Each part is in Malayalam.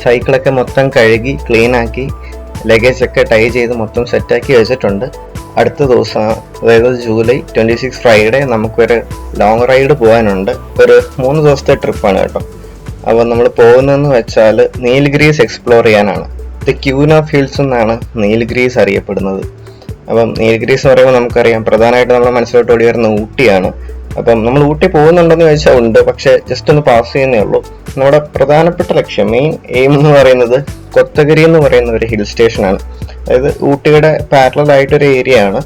സൈക്കിളൊക്കെ മൊത്തം കഴുകി ക്ലീനാക്കി ലഗേജൊക്കെ ടൈ ചെയ്ത് മൊത്തം സെറ്റാക്കി വെച്ചിട്ടുണ്ട്. അടുത്ത ദിവസം, അതായത് ജൂലൈ 26 ഫ്രൈഡേ, നമുക്കൊരു ലോങ് റൈഡ് പോകാനുണ്ട്. ഒരു 3 ദിവസത്തെ ട്രിപ്പാണ് കേട്ടോ. അപ്പോൾ നമ്മൾ പോകുന്നതെന്ന് വെച്ചാൽ നീൽഗിരീസ് എക്സ്പ്ലോർ ചെയ്യാനാണ്. ദ ക്യൂൻ ഓഫ് ഹിൽസ് എന്നാണ് നീൽഗിരീസ് അറിയപ്പെടുന്നത്. അപ്പം നീൽഗിരീസ് എന്ന് പറയുമ്പോൾ നമുക്കറിയാം, പ്രധാനമായിട്ട് നമ്മുടെ മനസ്സിലോട്ട് ഓടി വരുന്ന ഊട്ടിയാണ്. അപ്പം നമ്മൾ ഊട്ടി പോകുന്നുണ്ടെന്ന് ചോദിച്ചാൽ ഉണ്ട്, പക്ഷെ ജസ്റ്റ് ഒന്ന് പാസ് ചെയ്യുന്നേ ഉള്ളൂ. നമ്മുടെ പ്രധാനപ്പെട്ട ലക്ഷ്യം, മെയിൻ എയിം എന്ന് പറയുന്നത് കൊത്തഗിരി എന്ന് പറയുന്ന ഒരു ഹിൽ സ്റ്റേഷനാണ്. അതായത് ഊട്ടിയുടെ പാരലൽ ആയിട്ടൊരു ഏരിയ ആണ്.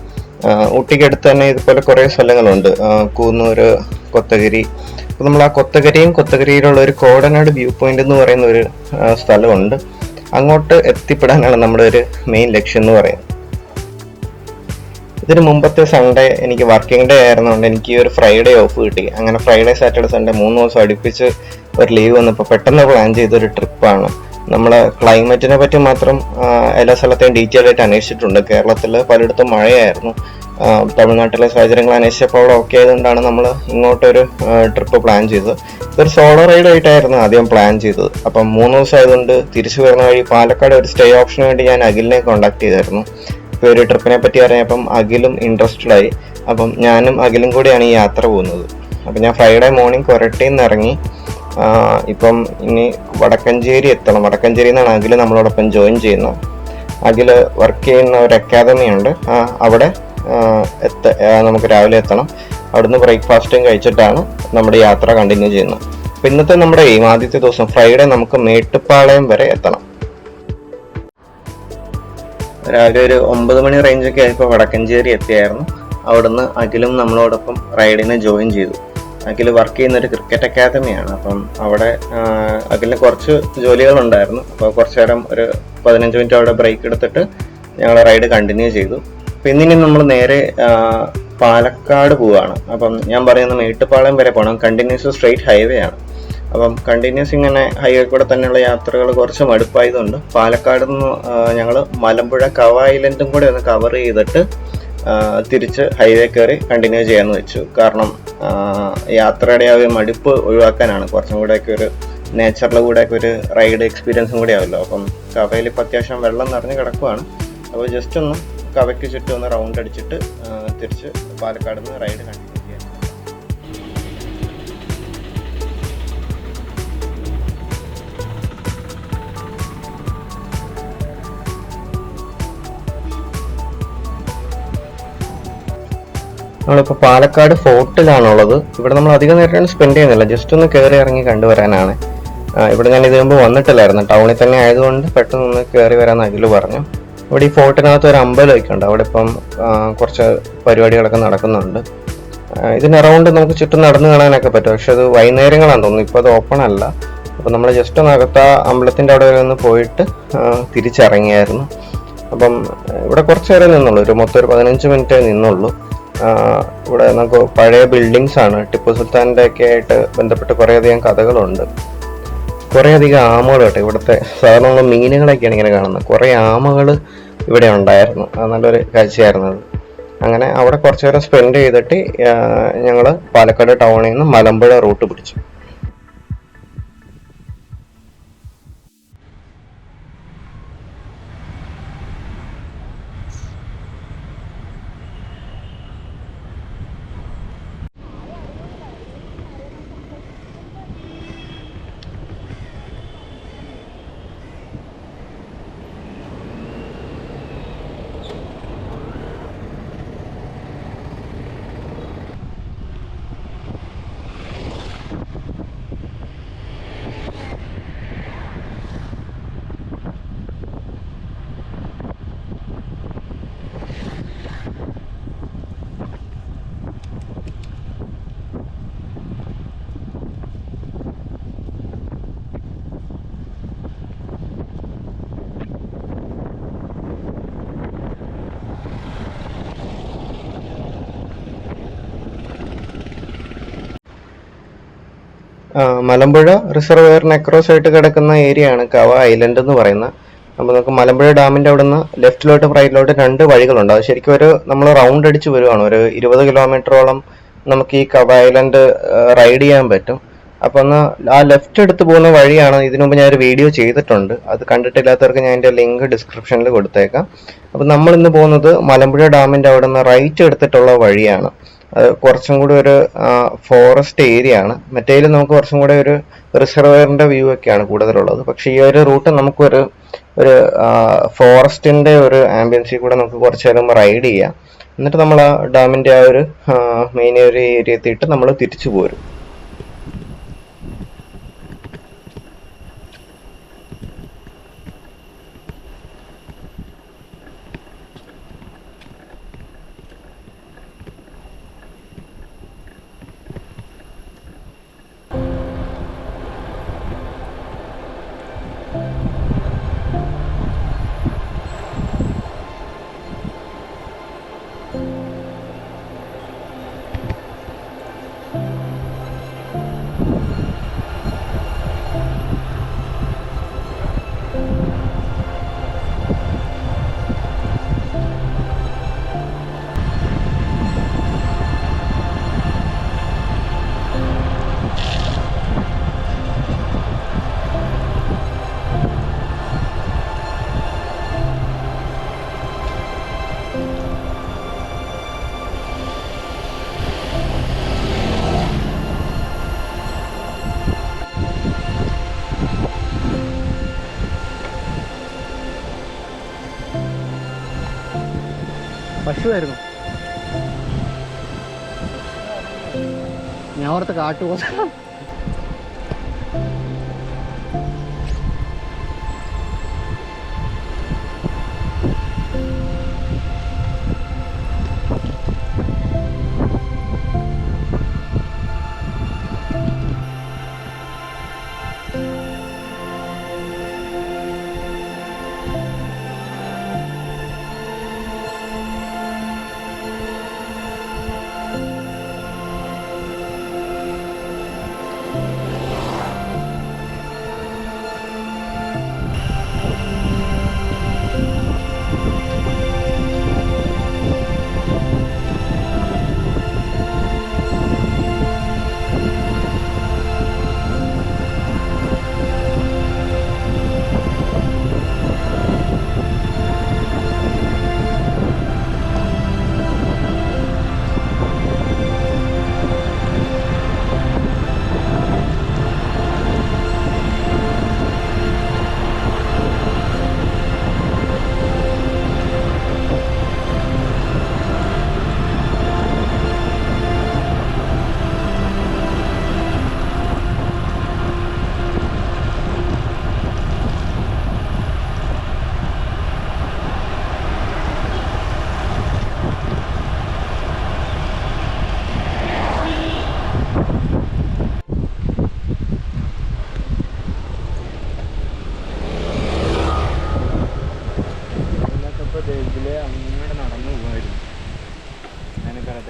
ഊട്ടിക്ക് അടുത്ത് തന്നെ ഇതുപോലെ കുറേ സ്ഥലങ്ങളുണ്ട്, കൂന്നൂര്, കൊത്തഗിരി. അപ്പോൾ നമ്മൾ ആ കൊത്തഗിരിയിലുള്ള ഒരു കോടനാട് വ്യൂ പോയിന്റ് എന്ന് പറയുന്ന ഒരു സ്ഥലമുണ്ട്. അങ്ങോട്ട് എത്തിപ്പെടാനാണ് നമ്മുടെ ഒരു മെയിൻ ലക്ഷ്യം എന്ന് പറയുന്നത്. ഇതിന് മുമ്പത്തെ സൺഡേ എനിക്ക് വർക്കിംഗ് ഡേ ആയിരുന്നുകൊണ്ട് എനിക്ക് ഈ ഒരു ഫ്രൈഡേ ഓഫ് കിട്ടി. അങ്ങനെ ഫ്രൈഡേ, സാറ്റർഡേ, സൺഡേ 3 ദിവസം അടുപ്പിച്ച് ഒരു ലീവ് വന്നപ്പോൾ പെട്ടെന്ന് പ്ലാൻ ചെയ്തൊരു ട്രിപ്പാണ്. നമ്മൾ ക്ലൈമറ്റിനെ പറ്റി മാത്രം എല്ലാ സ്ഥലത്തെയും ഡീറ്റെയിൽ ആയിട്ട് അന്വേഷിച്ചിട്ടുണ്ട്. കേരളത്തിൽ പലയിടത്തും മഴയായിരുന്നു. തമിഴ്നാട്ടിലെ സാഹചര്യങ്ങൾ അന്വേഷിച്ചപ്പോൾ അവിടെ ഓക്കെ ആയതുകൊണ്ടാണ് നമ്മൾ ഇങ്ങോട്ടൊരു ട്രിപ്പ് പ്ലാൻ ചെയ്തത്. ഇതൊരു സോളോ റൈഡ് ആയിട്ടായിരുന്നു ആദ്യം പ്ലാൻ ചെയ്തത്. അപ്പം 3 ദിവസം ആയതുകൊണ്ട് തിരിച്ചു വരുന്ന വഴി പാലക്കാട് ഒരു സ്റ്റേ ഓപ്ഷന് വേണ്ടി ഞാൻ അഖിലിനെ കോൺടാക്ട് ചെയ്തായിരുന്നു. ഇപ്പോൾ ഒരു ട്രിപ്പിനെ പറ്റി അറിഞ്ഞപ്പം അഖിലും ഇൻട്രസ്റ്റഡ് ആയി. അപ്പം ഞാനും അഖിലും കൂടിയാണ് ഈ യാത്ര പോകുന്നത്. അപ്പം ഞാൻ ഫ്രൈഡേ മോർണിംഗ് കൊരട്ടിയിൽ നിന്ന് ഇറങ്ങി. ഇപ്പം ഇനി വടക്കഞ്ചേരി എത്തണം. വടക്കഞ്ചേരിയിൽ നിന്നാണ് അഖിൽ നമ്മളോടൊപ്പം ജോയിൻ ചെയ്യുന്നത്. അഖിൽ വർക്ക് ചെയ്യുന്ന ഒരു അക്കാദമി ഉണ്ട്, അവിടെ നമുക്ക് രാവിലെ എത്തണം. അവിടുന്ന് ബ്രേക്ക്ഫാസ്റ്റും കഴിച്ചിട്ടാണ് നമ്മുടെ യാത്ര കണ്ടിന്യൂ ചെയ്യുന്നത്. അപ്പം ഇന്നത്തെ നമ്മുടെ ആദ്യത്തെ ദിവസം ഫ്രൈഡേ നമുക്ക് മേട്ടുപ്പാളയം വരെ എത്തണം. രാവിലെ ഒരു 9 മണി റേഞ്ചൊക്കെ ആയപ്പോൾ വടക്കഞ്ചേരി എത്തിയായിരുന്നു. അവിടുന്ന് അഖിലും നമ്മളോടൊപ്പം റൈഡിന് ജോയിൻ ചെയ്തു. അഖിൽ വർക്ക് ചെയ്യുന്ന ഒരു ക്രിക്കറ്റ് അക്കാദമിയാണ്. അപ്പം അവിടെ അഖിലിന് കുറച്ച് ജോലികളുണ്ടായിരുന്നു. അപ്പോൾ കുറച്ച് നേരം ഒരു 15 മിനിറ്റ് അവിടെ ബ്രേക്ക് എടുത്തിട്ട് ഞങ്ങൾ റൈഡ് കണ്ടിന്യൂ ചെയ്തു. അപ്പം ഇന്നിനി നമ്മൾ നേരെ പാലക്കാട് പോവുകയാണ്. അപ്പം ഞാൻ പറയുന്നത് മേട്ടുപ്പാളയം വരെ പോകണം. കണ്ടിന്യൂസ് സ്ട്രെയിറ്റ് ഹൈവേ ആണ്. അപ്പം കണ്ടിന്യൂസ് ഇങ്ങനെ ഹൈവേ കൂടെ തന്നെയുള്ള യാത്രകൾ കുറച്ച് മടുപ്പായതുകൊണ്ട് പാലക്കാട് നിന്ന് ഞങ്ങൾ മലമ്പുഴ കവ ഐലൻഡും കൂടെ ഒന്ന് കവർ ചെയ്തിട്ട് തിരിച്ച് ഹൈവേ കയറി കണ്ടിന്യൂ ചെയ്യാമെന്ന് വെച്ചു. കാരണം യാത്രയുടെ ആ ഒരു മടുപ്പ് ഒഴിവാക്കാനാണ്. കുറച്ചും കൂടെയൊക്കെ ഒരു നേച്ചറിൻ്റെ കൂടെയൊക്കെ ഒരു റൈഡ് എക്സ്പീരിയൻസും കൂടി ആവുമല്ലോ. അപ്പം കവയിൽ ഇപ്പോൾ അത്യാവശ്യം വെള്ളം നിറഞ്ഞ് കിടക്കുവാണ്. അപ്പോൾ ജസ്റ്റ് ഒന്ന് കവയ്ക്ക് ചുറ്റും ഒന്ന് റൗണ്ട് അടിച്ചിട്ട് തിരിച്ച് പാലക്കാട് നിന്ന് റൈഡ് കണ്ടിന്യൂ ചെയ്യാം. നമ്മളിപ്പോൾ പാലക്കാട് ഫോർട്ടിലാണുള്ളത്. ഇവിടെ നമ്മൾ അധികം നേരം സ്പെൻഡ് ചെയ്യുന്നില്ല, ജസ്റ്റ് ഒന്ന് കയറി ഇറങ്ങി കണ്ടുവരാനാണ്. ഇവിടെ ഞാൻ ഇത് മുമ്പ് വന്നിട്ടില്ലായിരുന്നു. ടൗണിൽ തന്നെ ആയതുകൊണ്ട് പെട്ടെന്ന് ഒന്ന് കയറി വരാമെന്ന് അഖിൽ പറഞ്ഞു. ഇവിടെ ഈ ഫോർട്ടിനകത്ത് ഒരു അമ്പലമൊക്കെ ഉണ്ട്. അവിടെ ഇപ്പം കുറച്ച് പരിപാടികളൊക്കെ നടക്കുന്നുണ്ട്. ഇതിന് അറൗണ്ട് നമുക്ക് ചുറ്റും നടന്നു കാണാനൊക്കെ പറ്റും. പക്ഷെ അത് വൈകുന്നേരങ്ങളാണെന്ന് തോന്നുന്നു, ഇപ്പോൾ അത് ഓപ്പൺ അല്ല. അപ്പം നമ്മൾ ജസ്റ്റ് ഒന്ന് അകത്ത് അമ്പലത്തിൻ്റെ അവിടെ ഒന്ന് പോയിട്ട് തിരിച്ചിറങ്ങിയായിരുന്നു. അപ്പം ഇവിടെ കുറച്ച് നേരം നിന്നുള്ളൂ, മൊത്തം ഒരു 15 മിനിറ്റേ നിന്നുള്ളൂ. ഇവിടെ നമുക്ക് പഴയ ബിൽഡിങ്സ് ആണ്. ടിപ്പു സുൽത്താൻ്റെ ഒക്കെ ആയിട്ട് ബന്ധപ്പെട്ട് കുറേയധികം കഥകളുണ്ട്. കുറേയധികം ആമകൾ കേട്ടോ. ഇവിടുത്തെ സാധാരണ നമ്മൾ മീനുകളൊക്കെയാണ് ഇങ്ങനെ കാണുന്നത്. കുറേ ആമകൾ ഇവിടെ ഉണ്ടായിരുന്നു. അത് നല്ലൊരു കാഴ്ചയായിരുന്നു അത്. അങ്ങനെ അവിടെ കുറച്ച് നേരം സ്പെൻഡ് ചെയ്തിട്ട് ഞങ്ങൾ പാലക്കാട് ടൗണിൽ നിന്ന് മലമ്പുഴ റൂട്ട് പിടിച്ചു. മലമ്പുഴ റിസർവയറിന് അക്രോസ് ആയിട്ട് കിടക്കുന്ന ഏരിയ ആണ് കവ ഐലൻഡ് എന്ന് പറയുന്നത്. അപ്പോൾ നമുക്ക് മലമ്പുഴ ഡാമിൻ്റെ അവിടെ നിന്ന് ലെഫ്റ്റിലോട്ടും റൈറ്റിലോട്ടും 2 വഴികളുണ്ട്. അത് ശരിക്കും നമ്മൾ റൗണ്ട് അടിച്ച് വരുവാണ്. ഒരു 20 കിലോമീറ്ററോളം നമുക്ക് ഈ കവ ഐലൻഡ് റൈഡ് ചെയ്യാൻ പറ്റും. അപ്പൊ ഒന്ന് ആ ലെഫ്റ്റ് എടുത്ത് പോകുന്ന വഴിയാണ്. ഇതിനു മുമ്പ് ഞാനൊരു വീഡിയോ ചെയ്തിട്ടുണ്ട്, അത് കണ്ടിട്ടില്ലാത്തവർക്ക് ഞാൻ എൻ്റെ ലിങ്ക് ഡിസ്ക്രിപ്ഷനിൽ കൊടുത്തേക്കാം. അപ്പൊ നമ്മൾ ഇന്ന് പോകുന്നത് മലമ്പുഴ ഡാമിന്റെ അവിടെ നിന്ന് റൈറ്റ് എടുത്തിട്ടുള്ള വഴിയാണ്. അത് കുറച്ചും കൂടി ഒരു ഫോറസ്റ്റ് ഏരിയ ആണ്. മറ്റേതിൽ നമുക്ക് കുറച്ചും കൂടെ ഒരു റിസർവയറിന്റെ വ്യൂ ഒക്കെയാണ് കൂടുതലുള്ളത്. പക്ഷെ ഈ ഒരു റൂട്ട് നമുക്കൊരു ഒരു ഫോറസ്റ്റിന്റെ ഒരു ആംബിയൻസിൽ കൂടെ നമുക്ക് കുറച്ചു നേരം റൈഡ് ചെയ്യാം. എന്നിട്ട് നമ്മൾ ആ ഡാമിന്റെ ആ ഒരു മെയിൻ ഒരു ഏരിയ എത്തിയിട്ട് നമ്മൾ തിരിച്ചു പോരും. പശുവായിരുന്നു. ഞാൻ ഓർത്ത് കാട്ടുപോ.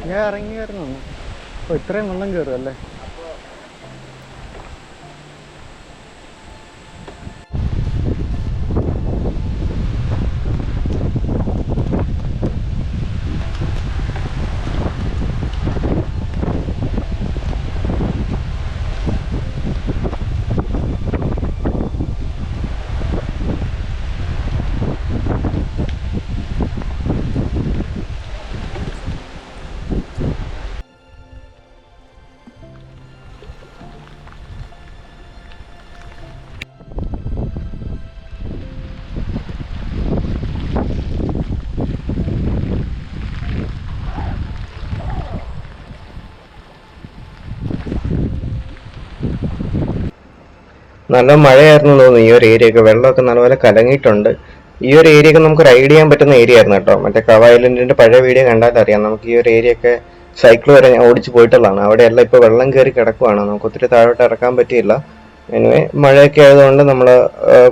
ഞാൻ ഇറങ്ങിയായിരുന്നു. അപ്പോൾ ഇത്രയും വെള്ളം കയറും അല്ലേ? നല്ല മഴയായിരുന്നു തോന്നുന്നു ഈ ഒരു ഏരിയ ഒക്കെ. വെള്ളമൊക്കെ നല്ലപോലെ കലങ്ങിയിട്ടുണ്ട്. ഈ ഒരു ഏരിയ ഒക്കെ നമുക്ക് റൈഡ് ചെയ്യാൻ പറ്റുന്ന ഏരിയ ആയിരുന്നു കേട്ടോ. മറ്റേ കവ ഐലൻഡിന്റെ പഴയ വീഡിയോ കണ്ടാൽ അറിയാം. നമുക്ക് ഈ ഒരു ഏരിയ ഒക്കെ സൈക്കിൾ വരെ ഞാൻ ഓടിച്ചു പോയിട്ടുള്ളതാണ്. അവിടെയെല്ലാം ഇപ്പോൾ വെള്ളം കയറി കിടക്കുവാണ്. നമുക്ക് ഒത്തിരി താഴോട്ട് ഇറക്കാൻ പറ്റിയില്ല. എനിവേ മഴയൊക്കെ ആയതുകൊണ്ട് നമ്മൾ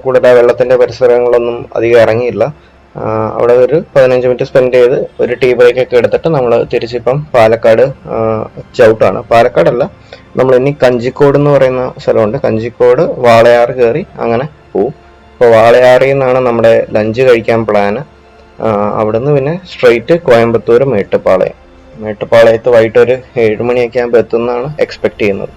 കൂടുതൽ ആ വെള്ളത്തിന്റെ പരിസരങ്ങളൊന്നും അധികം ഇറങ്ങിയില്ല. അവിടെ ഒരു 15 മിനിറ്റ് സ്പെൻഡ് ചെയ്ത് ഒരു ടീ ബ്രേക്ക് ഒക്കെ എടുത്തിട്ട് നമ്മൾ തിരിച്ചിപ്പം പാലക്കാട് ചവിട്ടാണ്. പാലക്കാടല്ല, നമ്മൾ ഇനി കഞ്ചിക്കോട് എന്ന് പറയുന്ന സ്ഥലമുണ്ട്. കഞ്ചിക്കോട് വാളയാർ കയറി അങ്ങനെ പോവും. അപ്പോൾ വാളയാറിൽ നിന്നാണ് നമ്മുടെ ലഞ്ച് കഴിക്കാൻ പ്ലാന്. അവിടുന്ന് പിന്നെ സ്ട്രെയിറ്റ് കോയമ്പത്തൂർ മേട്ടുപ്പാളയത്ത് വൈകിട്ട് ഒരു 7 മണിയൊക്കെ ആകുമ്പോൾ എത്തുന്നതാണ് എക്സ്പെക്ട് ചെയ്യുന്നത്.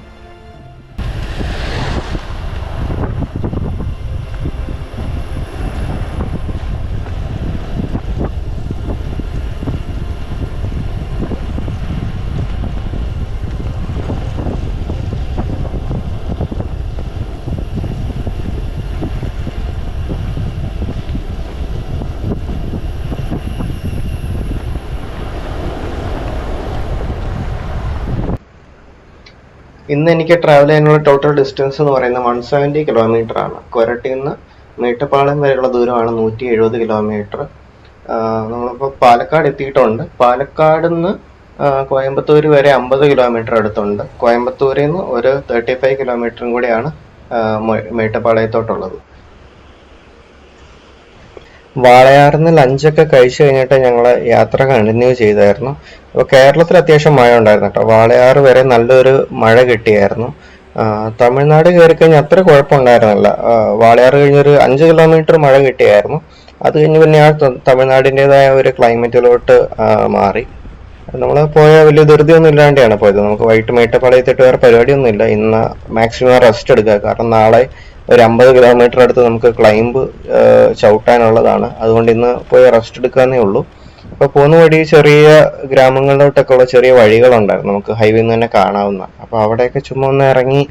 ഇന്ന് എനിക്ക് ട്രാവൽ ചെയ്യാനുള്ള ടോട്ടൽ ഡിസ്റ്റൻസ് എന്ന് പറയുന്നത് 170 കിലോമീറ്റർ ആണ്. കൊരട്ടിയിൽ നിന്ന് മേട്ടുപ്പാളയം വരെയുള്ള ദൂരമാണ് 170 കിലോമീറ്റർ. നമ്മളിപ്പോൾ പാലക്കാട് എത്തിയിട്ടുണ്ട്. പാലക്കാട് നിന്ന് കോയമ്പത്തൂർ വരെ 50 കിലോമീറ്റർ അടുത്തുണ്ട്. കോയമ്പത്തൂരിൽ നിന്ന് ഒരു 35 കിലോമീറ്ററും കൂടിയാണ് മേട്ടുപ്പാളയത്തോട്ടുള്ളത്. വാളയാറിന്ന് ലഞ്ചൊക്കെ കഴിച്ചു കഴിഞ്ഞിട്ട് ഞങ്ങൾ യാത്ര കണ്ടിന്യൂ ചെയ്തായിരുന്നു. അപ്പോൾ കേരളത്തിൽ അത്യാവശ്യം മഴ ഉണ്ടായിരുന്നു കേട്ടോ. വാളയാർ വരെ നല്ലൊരു മഴ കിട്ടിയായിരുന്നു. തമിഴ്നാട് കയറി കഴിഞ്ഞാൽ അത്ര കുഴപ്പമുണ്ടായിരുന്നില്ല. വാളയാർ കഴിഞ്ഞൊരു 5 കിലോമീറ്റർ മഴ കിട്ടിയായിരുന്നു. അത് കഴിഞ്ഞ് പിന്നെ ആ തമിഴ്നാടിൻ്റെതായ ഒരു ക്ലൈമറ്റിലോട്ട് മാറി. നമ്മൾ പോയ വലിയ ധൃതിയൊന്നും ഇല്ലാണ്ടാണ് പോയത്. നമുക്ക് വൈകിട്ട് മേട്ടുപ്പാളയത്തിട്ട് വേറെ പരിപാടിയൊന്നും ഇല്ല. ഇന്ന് മാക്സിമം റെസ്റ്റ് എടുക്കുക. കാരണം നാളെ ഒരു 50 കിലോമീറ്റർ അടുത്ത് നമുക്ക് ക്ലൈംബ് ചവിട്ടാനുള്ളതാണ്. അതുകൊണ്ട് ഇന്ന് പോയി റെസ്റ്റ് എടുക്കാന്നേ ഉള്ളൂ. അപ്പോൾ പോകുന്ന വഴി ചെറിയ ഗ്രാമങ്ങളിലോട്ടൊക്കെ ഉള്ള ചെറിയ വഴികളുണ്ടായിരുന്നു, നമുക്ക് ഹൈവേ നിന്ന് തന്നെ കാണാവുന്ന. അപ്പോൾ അവിടെയൊക്കെ ചുമ്മാ ഒന്ന് ഇറങ്ങി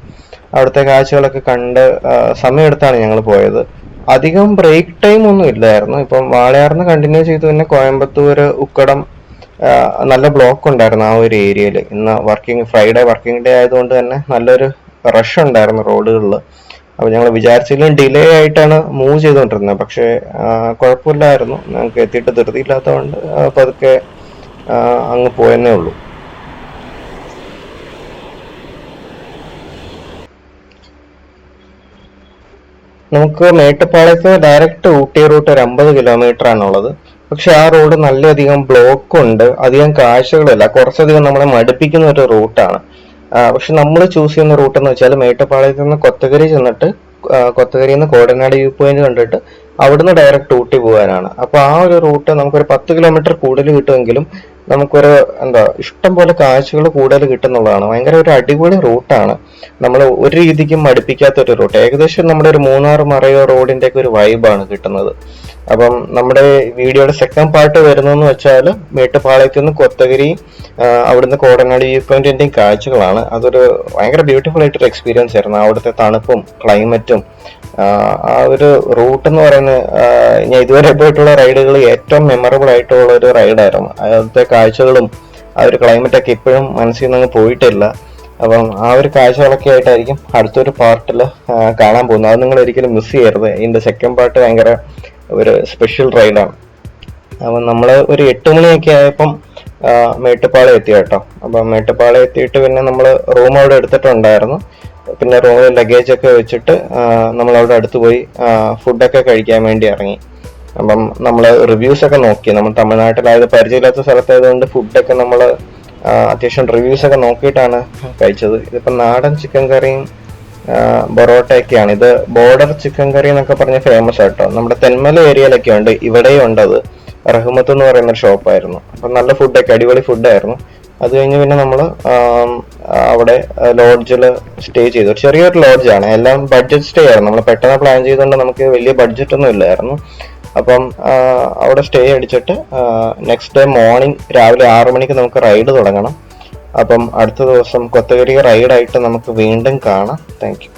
അവിടുത്തെ കാഴ്ചകളൊക്കെ കണ്ട് സമയമെടുത്താണ് ഞങ്ങൾ പോയത്. അധികം ബ്രേക്ക് ടൈം ഒന്നും ഇല്ലായിരുന്നു. ഇപ്പം വാളയാറിന്ന് കണ്ടിന്യൂ ചെയ്ത് പിന്നെ കോയമ്പത്തൂർ, ഉക്കടം നല്ല ബ്ലോക്ക് ഉണ്ടായിരുന്നു ആ ഒരു ഏരിയയിൽ. ഇന്ന് ഫ്രൈഡേ വർക്കിംഗ് ഡേ ആയതുകൊണ്ട് തന്നെ നല്ലൊരു റഷ് ഉണ്ടായിരുന്നു റോഡുകളിൽ. അപ്പോൾ ഞങ്ങൾ വിചാരിച്ചതിലും ഡിലേ ആയിട്ടാണ് മൂവ് ചെയ്തുകൊണ്ടിരുന്നത്. പക്ഷേ കുഴപ്പമില്ലായിരുന്നു. ഞങ്ങൾക്ക് എത്തിയിട്ട് ധൃതിയില്ലാത്തതുകൊണ്ട് പതുക്കെ അങ്ങ് പോയെന്നേ ഉള്ളൂ. നമുക്ക് മേട്ടുപ്പാളയത്ത് ഡയറക്റ്റ് ഊട്ടി റൂട്ട് ഒരു 50 കിലോമീറ്റർ ആണുള്ളത്. പക്ഷെ ആ റോഡ് നല്ലധികം ബ്ലോക്ക് ഉണ്ട്, അധികം കാഴ്ചകളില്ല, കുറച്ചധികം നമ്മളെ മടുപ്പിക്കുന്ന ഒരു റൂട്ടാണ്. പക്ഷെ നമ്മൾ ചൂസ് ചെയ്യുന്ന റൂട്ട് എന്ന് വെച്ചാൽ മേട്ടുപ്പാളയത്ത് നിന്ന് കൊത്തഗരി ചെന്നിട്ട് കൊത്തഗരിയിൽ നിന്ന് കോടനാട് വ്യൂ പോയിന്റ് കണ്ടിട്ട് അവിടുന്ന് ഡയറക്റ്റ് ഊട്ടി പോകാനാണ്. അപ്പൊ ആ ഒരു റൂട്ട് നമുക്കൊരു 10 കിലോമീറ്റർ കൂടുതൽ കിട്ടുമെങ്കിലും നമുക്കൊരു ഇഷ്ടം പോലെ കാഴ്ചകൾ കൂടുതൽ കിട്ടുന്നുള്ളതാണ്. ഭയങ്കര ഒരു അടിപൊളി റൂട്ടാണ്. നമ്മൾ ഒരു രീതിക്കും മടുപ്പിക്കാത്ത ഒരു റൂട്ട്. ഏകദേശം നമ്മുടെ ഒരു മൂന്നാർ മറയോ റോഡിന്റെ ഒക്കെ ഒരു വൈബാണ് കിട്ടുന്നത്. അപ്പം നമ്മുടെ വീഡിയോയുടെ സെക്കൻഡ് പാർട്ട് വരുന്നതെന്ന് വെച്ചാൽ മേട്ടുപ്പാളയത്തിൽ നിന്ന് കൊത്തഗരി, അവിടുന്ന് കോടനാട് വ്യൂ പോയിന്റിന്റെയും കാഴ്ചകളാണ്. അതൊരു ഭയങ്കര ബ്യൂട്ടിഫുൾ ആയിട്ടൊരു എക്സ്പീരിയൻസ് ആയിരുന്നു. അവിടുത്തെ തണുപ്പും ക്ലൈമറ്റും ആ ഒരു റൂട്ട് എന്ന് പറയുന്നത് ഞാൻ ഇതുവരെ പോയിട്ടുള്ള റൈഡുകൾ ഏറ്റവും മെമ്മറബിൾ ആയിട്ടുള്ള ഒരു റൈഡായിരുന്നു. അവിടുത്തെ കാഴ്ചകളും ആ ഒരു ക്ലൈമറ്റൊക്കെ ഇപ്പോഴും മനസ്സിൽ നിന്ന് പോയിട്ടില്ല. അപ്പം ആ ഒരു കാഴ്ചകളൊക്കെ ആയിട്ടായിരിക്കും അടുത്തൊരു പാർട്ടിൽ കാണാൻ പോകുന്നത്. അത് നിങ്ങൾ ഒരിക്കലും മിസ് ചെയ്യരുത്. ഇതിന്റെ സെക്കൻഡ് പാർട്ട് ഭയങ്കര ഒരു സ്പെഷ്യൽ റൈഡാണ്. അപ്പം നമ്മൾ ഒരു 8 മണിയൊക്കെ ആയപ്പം മേട്ടുപ്പാളയം എത്തി കേട്ടോ. അപ്പം മേട്ടുപ്പാളയം എത്തിയിട്ട് പിന്നെ നമ്മൾ റൂം അവിടെ എടുത്തിട്ടുണ്ടായിരുന്നു. പിന്നെ റൂമിൽ ലഗേജ് ഒക്കെ വെച്ചിട്ട് നമ്മൾ അവിടെ അടുത്ത് പോയി ഫുഡൊക്കെ കഴിക്കാൻ വേണ്ടി ഇറങ്ങി. അപ്പം നമ്മൾ റിവ്യൂസ് ഒക്കെ നോക്കി. നമ്മൾ തമിഴ്നാട്ടിലായത് പരിചയമില്ലാത്ത സ്ഥലത്തായതുകൊണ്ട് ഫുഡൊക്കെ നമ്മൾ അത്യാവശ്യം റിവ്യൂസ് ഒക്കെ നോക്കിയിട്ടാണ് കഴിച്ചത്. ഇതിപ്പം നാടൻ ചിക്കൻ കറിയും പൊറോട്ടയൊക്കെയാണ്. ഇത് ബോർഡർ ചിക്കൻ കറി എന്നൊക്കെ പറഞ്ഞ് ഫേമസ് ആട്ടോ. നമ്മുടെ തെന്മല ഏരിയയിലൊക്കെ ഉണ്ട്, ഇവിടെയും ഉണ്ട്. അത് റഹ്മത്ത് എന്ന് പറയുന്ന ഷോപ്പായിരുന്നു. അപ്പം നല്ല ഫുഡൊക്കെ, അടിപൊളി ഫുഡായിരുന്നു. അത് കഴിഞ്ഞ് പിന്നെ നമ്മൾ അവിടെ ലോഡ്ജിൽ സ്റ്റേ ചെയ്തു. ചെറിയൊരു ലോഡ്ജാണ്, എല്ലാം ബഡ്ജറ്റ് സ്റ്റേ ആയിരുന്നു. നമ്മൾ പെട്ടെന്ന് പ്ലാൻ ചെയ്തുകൊണ്ട് നമുക്ക് വലിയ ബഡ്ജറ്റ് ഒന്നും ഇല്ലായിരുന്നു. അപ്പം അവിടെ സ്റ്റേ അടിച്ചിട്ട് നെക്സ്റ്റ് ഡേ മോർണിംഗ് രാവിലെ 6 മണിക്ക് നമുക്ക് റൈഡ് തുടങ്ങണം. അപ്പം അടുത്ത ദിവസം കൊത്തഗരി റൈഡായിട്ട് നമുക്ക് വീണ്ടും കാണാം. Thank you.